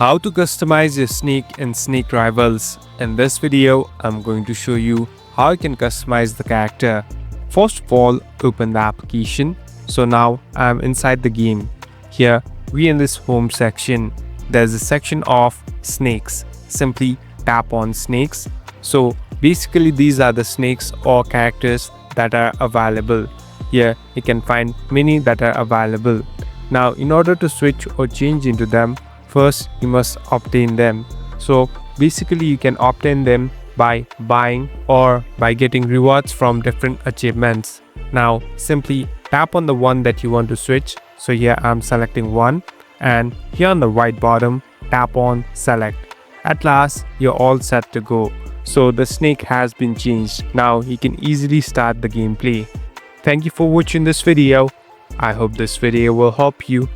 How to customize your snake in Snake Rivals. In this video, I'm going to show you how you can customize the character. First of all, open the application. So now I'm inside the game. Here, we in this home section. There's a section of snakes. Simply tap on snakes. So basically these are the snakes or characters that are available. Here you can find many that are available. Now in order to switch or change into them, first you must obtain them. So basically you can obtain them by buying or by getting rewards from different achievements. Now simply tap on the one that you want to switch. So here I'm selecting one, and here on the right bottom tap on select. At last you're all set to go. So the snake has been changed. Now you can easily start the gameplay. Thank you for watching this video. I hope this video will help you.